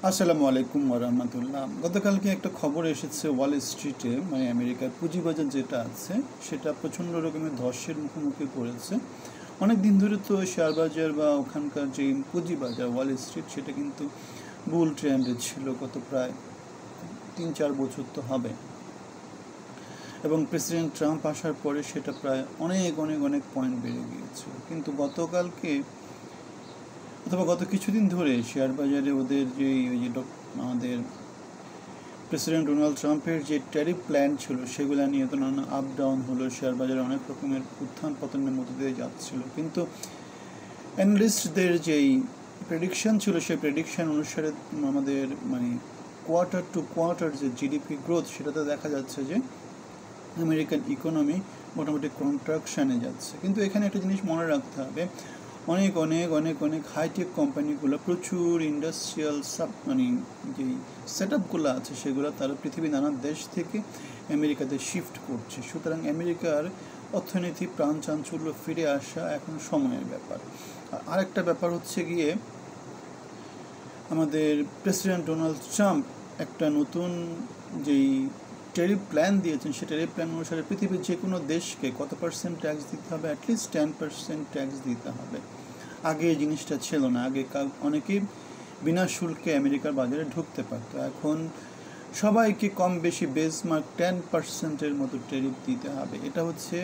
আসসালামু আলাইকুম ওরহমতুল্লাহ। গতকালকে একটা খবর এসেছে ওয়াল স্ট্রিটে, মানে আমেরিকার পুঁজিবাজার যেটা আছে সেটা প্রচণ্ড রকমের ধসের মুখোমুখি পড়েছে। অনেক দিন ধরে তো শেয়ার বাজার বা ওখানকার যে পুঁজিবাজার ওয়াল স্ট্রিট সেটা কিন্তু বুল ট্রেন্ডে ছিল গত প্রায় 3-4 বছর তো হবে, এবং প্রেসিডেন্ট ট্রাম্প আসার পরে সেটা প্রায় অনেক অনেক অনেক পয়েন্ট বেড়ে গিয়েছে। কিন্তু গতকালকে অথবা গত কিছুদিন ধরে শেয়ার বাজারে ওদের যে ওই যে আমাদের প্রেসিডেন্ট ডোনাল্ড ট্রাম্পের যে ট্যারিফ প্ল্যান ছিল সেগুলো নিয়ে তো নানা আপ ডাউন হলো, শেয়ার বাজারে অনেক রকমের উত্থান পতনের মধ্যে দিয়ে যাচ্ছিল। কিন্তু অ্যানালিস্টদের যেই প্রেডিকশন ছিল সেই প্রেডিকশন অনুসারে আমাদের মানে কোয়ার্টার টু কোয়ার্টার যে জিডিপি গ্রোথ সেটাতে দেখা যাচ্ছে যে আমেরিকান ইকোনমি মোটামুটি কন্ট্রাকশানে যাচ্ছে। কিন্তু এখানে একটা জিনিস মনে রাখতে হবে, অনেক অনেক অনেক অনেক হাইটেক কোম্পানিগুলো, প্রচুর ইন্ডাস্ট্রিয়াল মানে যেই সেট আপগুলো আছে সেগুলো তারা পৃথিবীর নানা দেশ থেকে আমেরিকাতে শিফট করছে। সুতরাং আমেরিকার অর্থনীতি প্রাণ চাঞ্চল্য ফিরে আসা এখন সময়ের ব্যাপার। আরেকটা ব্যাপার হচ্ছে গিয়ে আমাদের প্রেসিডেন্ট ডোনাল্ড ট্রাম্প একটা নতুন যেই ট্যারিফ প্ল্যান দিয়েছেন, সে ট্যারিফ প্ল্যান অনুসারে পৃথিবীর যে কোনো দেশকে কত পার্সেন্ট ট্যাক্স দিতে হবে, অ্যাটলিস্ট 10% ট্যাক্স দিতে হবে। আগে এই জিনিসটা ছিল না, আগে অনেকেই বিনা শুল্কে আমেরিকার বাজারে ঢুকতে পারতো, এখন সবাইকে কম বেশি বেসমার্ক 10%-এর মতো ট্যারিফ দিতে হবে। এটা হচ্ছে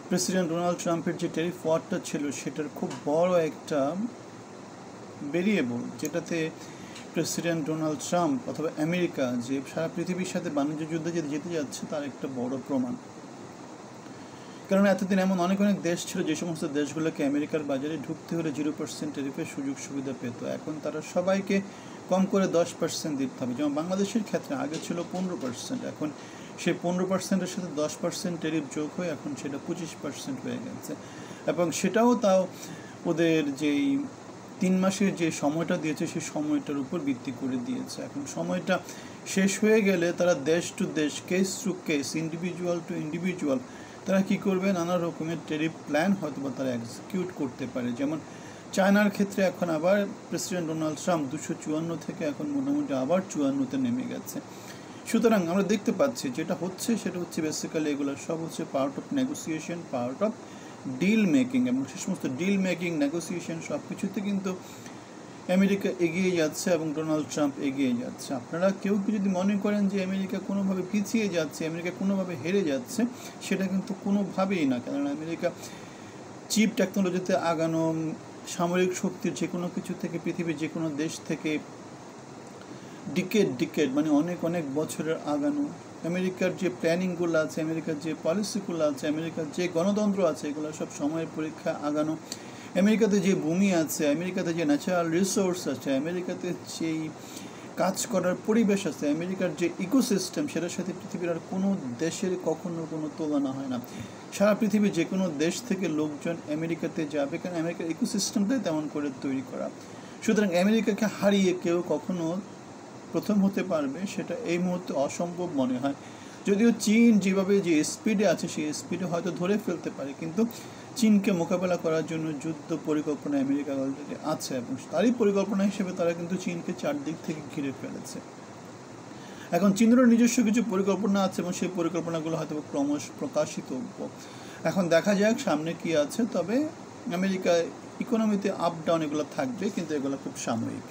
প্রেসিডেন্ট ডোনাল্ড ট্রাম্পের যে ট্যারিফ ওয়ারটা ছিল সেটার খুব বড় একটা ভেরিয়েবল, যেটাতে প্রেসিডেন্ট ডোনাল্ড ট্রাম্প অথবা আমেরিকা যে সারা পৃথিবীর সাথে বাণিজ্য যুদ্ধে যেতে যাচ্ছে তার একটা বড় প্রমাণ। কারণ এতদিন এমন অনেক অনেক দেশ ছিল যে সমস্ত দেশগুলোকে আমেরিকার বাজারে ঢুকতে হলে 0% ট্যারিফের সুযোগ সুবিধা পেত, এখন তারা সবাইকে কম করে 10% দিতে হবে। যেমন বাংলাদেশের ক্ষেত্রে আগে ছিল 15%, এখন সেই 15%-এর সাথে 10% ট্যারিফ যোগ হয়ে এখন সেটা 25% হয়ে গেছে। এবং সেটাও তাও ওদের যেই 3 মাসের যে সময়টা দিয়েছে সেই সময়টার উপর ভিত্তি করে দিয়েছে। এখন সময়টা শেষ হয়ে গেলে তারা দেশ টু দেশ, case to case, individual to individual তারা কী করবে, নানা রকমের ট্যারিফ প্ল্যান হয়তো বা তারা এক্সিকিউট করতে পারে। যেমন চায়নার ক্ষেত্রে এখন আবার প্রেসিডেন্ট ডোনাল্ড ট্রাম্প 254 থেকে এখন মোটামুটি আবার 54-তে নেমে গেছে। সুতরাং আমরা দেখতে পাচ্ছি যেটা হচ্ছে সেটা হচ্ছে বেসিক্যালি এগুলো সব হচ্ছে part of negotiation, part of deal making, এবং সে সমস্ত ডিল মেকিং, নেগোসিয়েশন সব কিছুতে কিন্তু আমেরিকা এগিয়ে যাচ্ছে এবং ডোনাল্ড ট্রাম্প এগিয়ে যাচ্ছে। আপনারা কেউ যদি মনে করেন যে আমেরিকা কোনোভাবে পিছিয়ে যাচ্ছে, আমেরিকা কোনোভাবে হেরে যাচ্ছে, সেটা কিন্তু কোনোভাবেই না। কারণ আমেরিকা চিপ টেকনোলজিতে আগানো, সামরিক শক্তির যে কোনো কিছু থেকে পৃথিবীর যে কোনো দেশ থেকে ডিকেড মানে অনেক অনেক বছরের আগানো। আমেরিকার যে প্ল্যানিংগুলো আছে, আমেরিকার যে পলিসিগুলো আছে, আমেরিকার যে গণতন্ত্র আছে, এগুলো সব সময়ের পরীক্ষা আগানো। আমেরিকাতে যে ভূমি আছে, আমেরিকাতে যে ন্যাচারাল রিসোর্স আছে, আমেরিকাতে যেই কাজ করার পরিবেশ আছে, আমেরিকার যে ইকোসিস্টেম, সেটার সাথে পৃথিবীর আর কোনো দেশের কখনো কোনো তুলনা হয় না। সারা পৃথিবীর যে কোনো দেশ থেকে লোকজন আমেরিকাতে যাবে, কারণ আমেরিকার ইকোসিস্টেমটাই তেমন করে তৈরি করা। সুতরাং আমেরিকাকে হারিয়ে কেউ কখনো প্রথম হতে পারবে সেটা এই মুহূর্তে অসম্ভব মনে হয়। যদিও চীন যেভাবে যে স্পিডে আছে সেই স্পিডে হয়তো ধরে ফেলতে পারে, কিন্তু চীনকে মোকাবেলা করার জন্য যুদ্ধ পরিকল্পনা আমেরিকা অলরেডি আছে, এবং তারই পরিকল্পনা হিসেবে তারা কিন্তু চীনকে চারদিক থেকে ঘিরে ফেলেছে। এখন চীনেরও নিজস্ব কিছু পরিকল্পনা আছে এবং সেই পরিকল্পনাগুলো হয়তো ক্রমশ প্রকাশিত। এখন দেখা যাক সামনে কি আছে, তবে আমেরিকা ইকোনমিতে আপ ডাউন এগুলো থাকবে, কিন্তু এগুলো খুব সাময়িক।